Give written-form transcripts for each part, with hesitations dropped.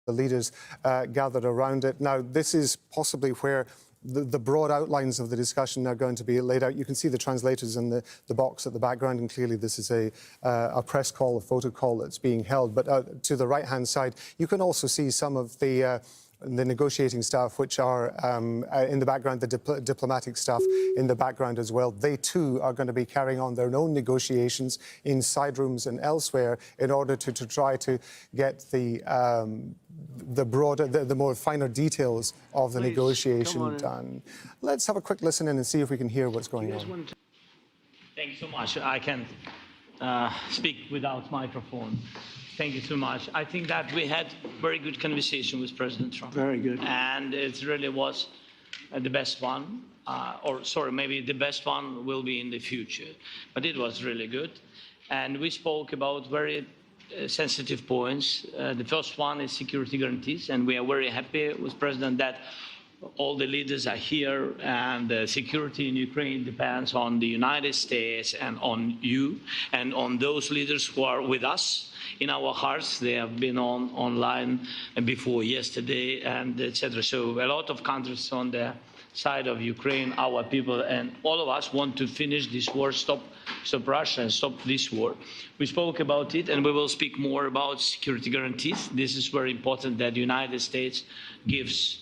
the leaders gathered around it. Now, this is possibly where the broad outlines of the discussion are going to be laid out. You can see the translators in the box at the background, and clearly this is a press call, a photo call that's being held. But to the right-hand side, you can also see some of the negotiating staff, which are in the background, the diplomatic staff in the background as well. They too are going to be carrying on their own negotiations in side rooms and elsewhere in order to try to get the more finer details of the negotiation done. Let's have a quick listen in and see if we can hear what's going on. Thank you so much. I can speak without microphone. Thank you so much. I think that we had very good conversation with President Trump. Very good. And it really was the best one. Or sorry, maybe the best one will be in the future. But it was really good. And we spoke about very sensitive points. The first one is security guarantees. And we are very happy with President that all the leaders are here, and the security in Ukraine depends on the United States and on you and on those leaders who are with us in our hearts. They have been online before yesterday, and etc. So a lot of countries on the side of Ukraine, our people, and all of us want to finish this war, stop Russia and stop this war. We spoke about it, and we will speak more about security guarantees. This is very important that the United States gives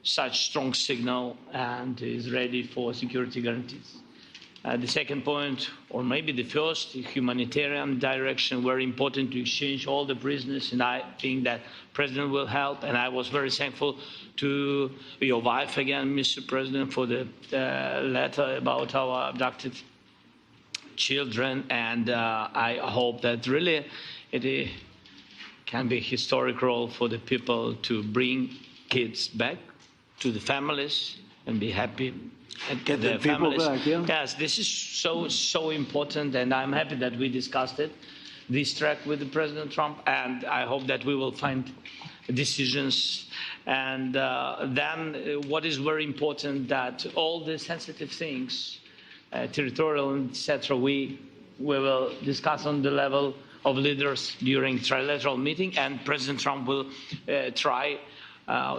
such strong signal and is ready for security guarantees. The second point, or maybe the first, humanitarian direction, very important to exchange all the prisoners, and I think that President will help. And I was very thankful to your wife again, Mr. President, for the letter about our abducted children, and I hope that really it can be a historic role for the people to bring kids back to the families and be happy and get the people back. Yeah. Yes, this is so important, and I'm happy that we discussed it, this track with the President Trump, and I hope that we will find decisions. And then what is very important, that all the sensitive things, territorial, etc., we will discuss on the level of leaders during trilateral meeting, and President Trump will try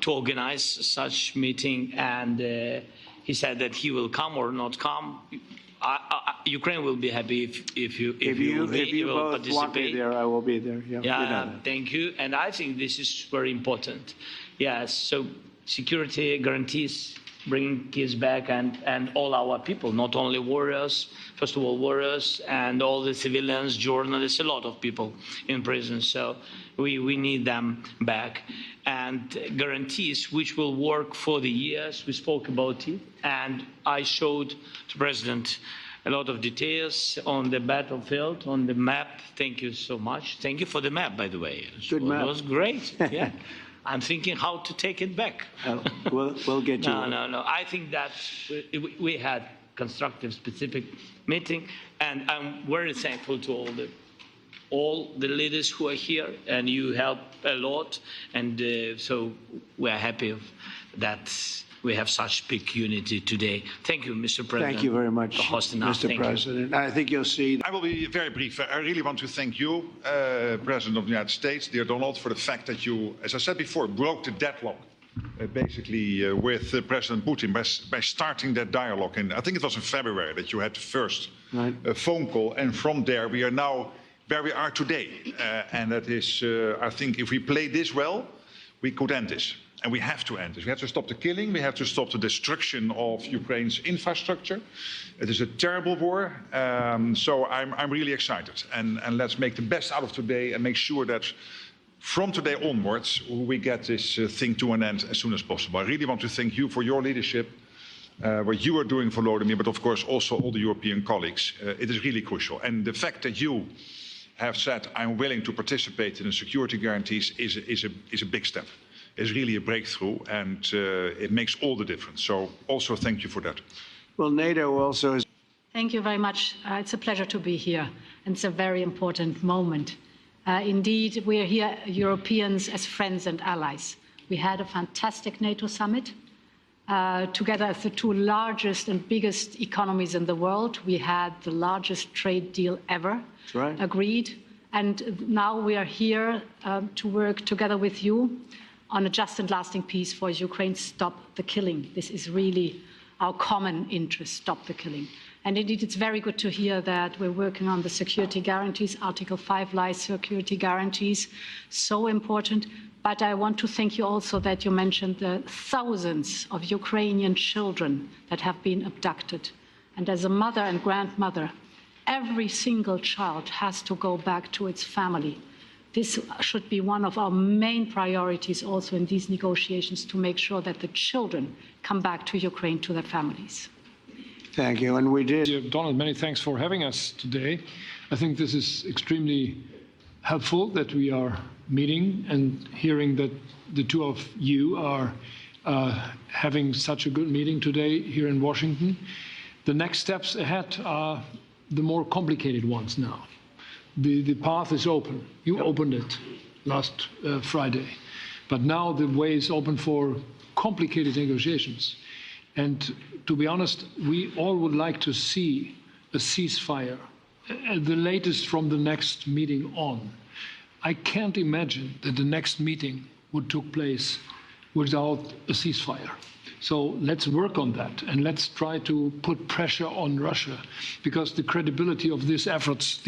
to organize such meeting, and he said that he will come or not come. Ukraine will be happy if you will both participate. Want me there, I will be there. Yeah, yeah, thank you. And I think this is very important. Yes, so security guarantees, bringing kids back, and all our people, not only warriors, first of all warriors, and all the civilians, journalists, a lot of people in prison. So we need them back. And guarantees which will work for the years. We spoke about it, and I showed to President a lot of details on the battlefield, on the map. Thank you so much. Thank you for the map, by the way. Good map. It was great. Yeah. I'm thinking how to take it back. We'll get you. No. I think that we had constructive, specific meeting, and I'm very thankful to all the leaders who are here, and you help a lot, and so we're happy that we have such big unity today. Thank you, Mr. President. Thank you very much, for hosting us. Mr. President. I think you'll see. I will be very brief. I really want to thank you, President of the United States, dear Donald, for the fact that you, as I said before, broke the deadlock basically with President Putin by starting that dialogue. And I think it was in February that you had the first phone call, and from there we are now where we are today. And that is, I think, if we play this well, we could end this. And we have to end this. We have to stop the killing. We have to stop the destruction of Ukraine's infrastructure. It is a terrible war. So I'm really excited. And let's make the best out of today and make sure that from today onwards, we get this thing to an end as soon as possible. I really want to thank you for your leadership, what you are doing for Volodymyr, but of course also all the European colleagues. It is really crucial. And the fact that you have said, I'm willing to participate in the security guarantees is a big step. It's really a breakthrough, and it makes all the difference. So also thank you for that. Well, NATO also is. Thank you very much. It's a pleasure to be here, and it's a very important moment. Indeed, we are here, Europeans, as friends and allies. We had a fantastic NATO summit. Together as the two largest and biggest economies in the world, we had the largest trade deal ever agreed. And now we are here to work together with you on a just and lasting peace for Ukraine. Stop the killing. This is really our common interest, stop the killing. And indeed, it's very good to hear that we're working on the security guarantees, Article 5 lies security guarantees, so important. But I want to thank you also that you mentioned the thousands of Ukrainian children that have been abducted. And as a mother and grandmother, every single child has to go back to its family. This should be one of our main priorities also in these negotiations, to make sure that the children come back to Ukraine, to their families. Thank you. And we did. Dear Donald, many thanks for having us today. I think this is extremely helpful that we are meeting and hearing that the two of you are having such a good meeting today here in Washington. The next steps ahead are the more complicated ones now. The path is open. You opened it last Friday. But now the way is open for complicated negotiations. And to be honest, we all would like to see a ceasefire, the latest from the next meeting on. I can't imagine that the next meeting would take place without a ceasefire. So let's work on that, and let's try to put pressure on Russia, because the credibility of these efforts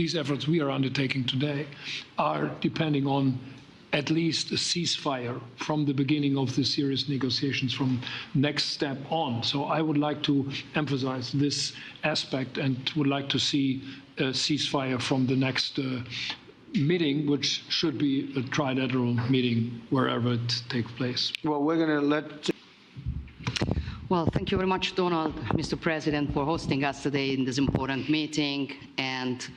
we are undertaking today, are depending on at least a ceasefire from the beginning of the serious negotiations, from next step on. So I would like to emphasize this aspect and would like to see a ceasefire from the next meeting, which should be a trilateral meeting wherever it takes place. Well, we're going to let. Well, thank you very much, Donald, Mr. President, for hosting us today in this important meeting. And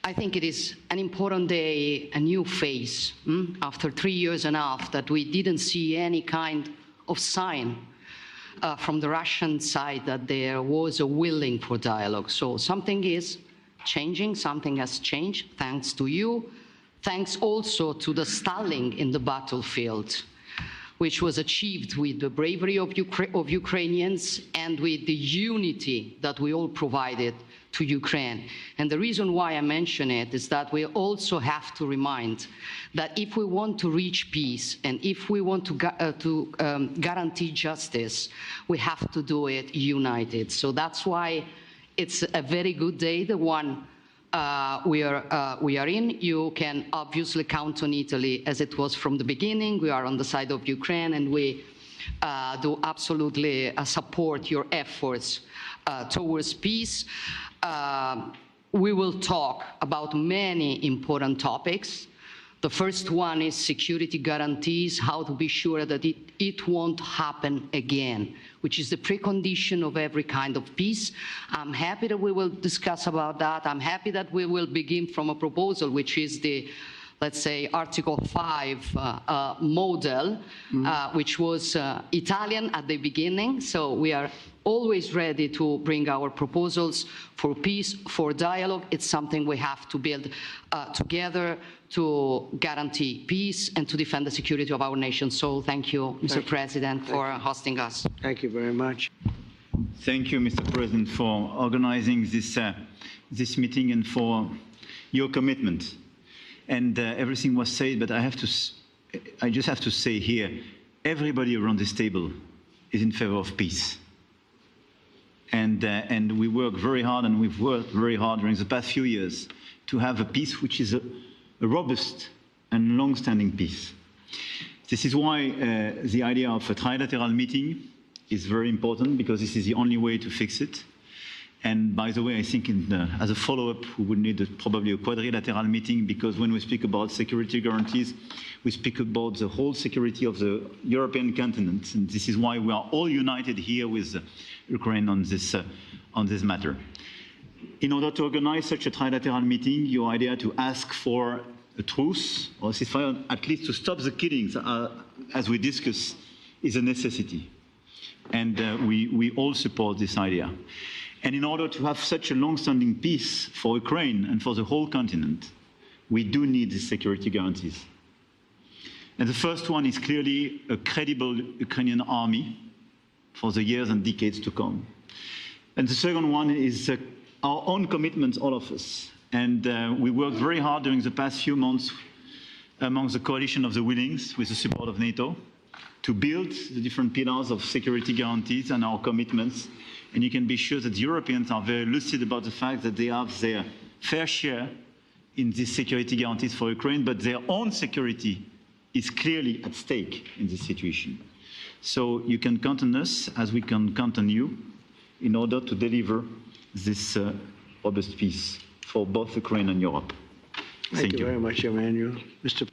I think it is an important day, a new phase, after 3 years and a half that we didn't see any kind of sign from the Russian side that there was a willing for dialogue. So something is changing, something has changed, thanks to you. Thanks also to the stalling in the battlefield, which was achieved with the bravery of Ukrainians and with the unity that we all provided to Ukraine. And the reason why I mention it is that we also have to remind that if we want to reach peace and if we want to guarantee justice, we have to do it united. So that's why it's a very good day, the one we are in. You can obviously count on Italy as it was from the beginning. We are on the side of Ukraine, and we do absolutely support your efforts towards peace. We will talk about many important topics. The first one is security guarantees, how to be sure that it won't happen again, which is the precondition of every kind of peace. I'm happy that we will discuss about that. I'm happy that we will begin from a proposal, which is the, let's say, Article 5 model, which was Italian at the beginning. So we are always ready to bring our proposals for peace, for dialogue. It's something we have to build together to guarantee peace and to defend the security of our nation. So thank you, Mr. President, for hosting us. Thank you very much. Thank you, Mr. President, for organizing this meeting and for your commitment. And everything was said, but I just have to say here, everybody around this table is in favor of peace. And we work very hard, and we've worked very hard during the past few years to have a peace which is a robust and long-standing peace. This is why the idea of a trilateral meeting is very important, because this is the only way to fix it. And by the way, I think as a follow-up, we would need probably a quadrilateral meeting, because when we speak about security guarantees, we speak about the whole security of the European continent. And this is why we are all united here with Ukraine on this matter. In order to organize such a trilateral meeting, your idea to ask for a truce or a ceasefire, at least to stop the killings, as we discussed, is a necessity. And we all support this idea. And in order to have such a long-standing peace for Ukraine and for the whole continent, we do need these security guarantees. And the first one is clearly a credible Ukrainian army for the years and decades to come. And the second one is our own commitment, all of us, And we worked very hard during the past few months amongst the coalition of the willings with the support of NATO to build the different pillars of security guarantees and our commitments. And you can be sure that the Europeans are very lucid about the fact that they have their fair share in these security guarantees for Ukraine, but their own security is clearly at stake in this situation. So you can count on us, as we can count on you, in order to deliver this robust peace for both Ukraine and Europe. Thank you very much, Emmanuel. Mr.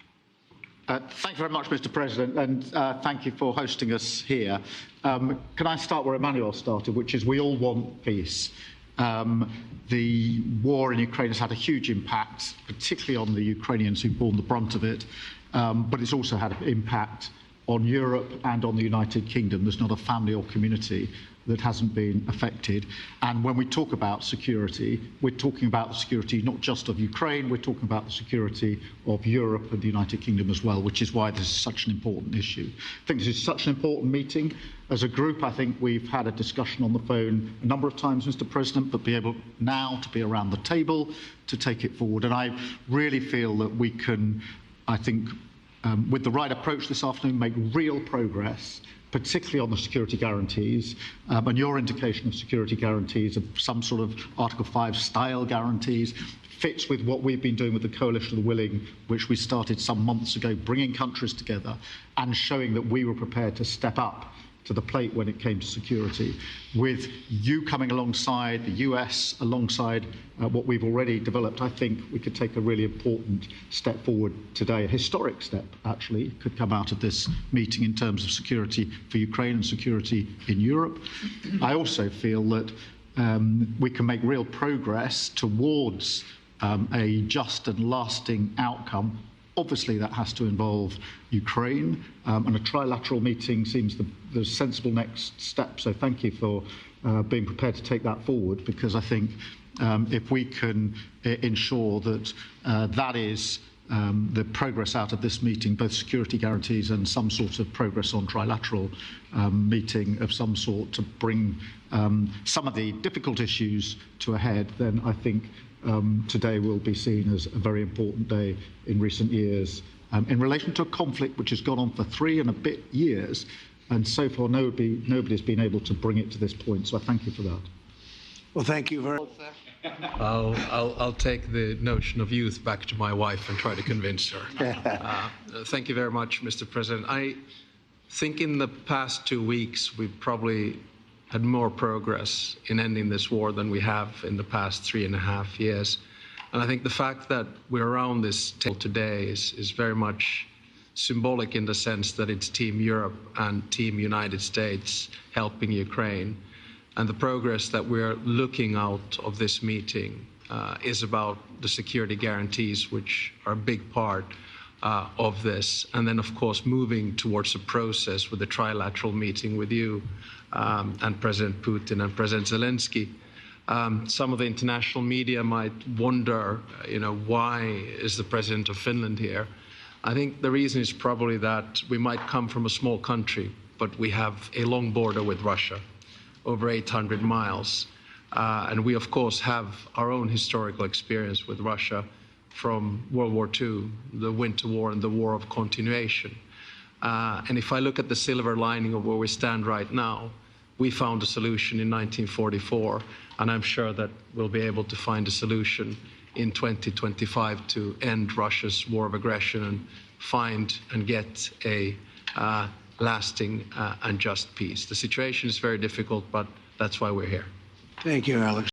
Thank you very much, Mr. President, and thank you for hosting us here. Can I start where Emmanuel started, which is we all want peace. The war in Ukraine has had a huge impact, particularly on the Ukrainians who've borne the brunt of it, but it's also had an impact on Europe and on the United Kingdom. There's not a family or community that hasn't been affected. And when we talk about security, we're talking about the security not just of Ukraine, we're talking about the security of Europe and the United Kingdom as well, which is why this is such an important issue. I think this is such an important meeting. As a group, I think we've had a discussion on the phone a number of times, Mr. President, but be able now to be around the table to take it forward. And I really feel that we can, I think, with the right approach this afternoon, make real progress, particularly on the security guarantees, and your indication of security guarantees of some sort of Article 5 style guarantees fits with what we've been doing with the Coalition of the Willing, which we started some months ago, bringing countries together and showing that we were prepared to step up to the plate when it came to security, with you coming alongside, the US alongside what we've already developed. I think we could take a really important step forward today, a historic step actually could come out of this meeting in terms of security for Ukraine and security in Europe. I also feel that we can make real progress towards a just and lasting outcome. Obviously, that has to involve Ukraine, and a trilateral meeting seems the sensible next step. So thank you for being prepared to take that forward, because I think if we can ensure that that is the progress out of this meeting, both security guarantees and some sort of progress on trilateral meeting of some sort to bring some of the difficult issues to a head, then I think today will be seen as a very important day in recent years in relation to a conflict which has gone on for 3 and a bit years, and so far nobody's been able to bring it to this point. So I thank you for that. Well, thank you very much. I'll take the notion of youth back to my wife and try to convince her. Thank you very much, Mr. President. I think in the past 2 weeks we've probably had more progress in ending this war than we have in the past 3.5 years. And I think the fact that we're around this table today is very much symbolic in the sense that it's Team Europe and Team United States helping Ukraine. And the progress that we're looking out of this meeting is about the security guarantees, which are a big part of this. And then, of course, moving towards a process with a trilateral meeting with you and President Putin and President Zelenskyy. Some of the international media might wonder, why is the President of Finland here? I think the reason is probably that we might come from a small country, but we have a long border with Russia, over 800 miles. And we, of course, have our own historical experience with Russia from World War II, the Winter War and the War of Continuation. And if I look at the silver lining of where we stand right now, we found a solution in 1944, and I'm sure that we'll be able to find a solution in 2025 to end Russia's war of aggression and find and get a lasting and just peace. The situation is very difficult, but that's why we're here. Thank you, Alex.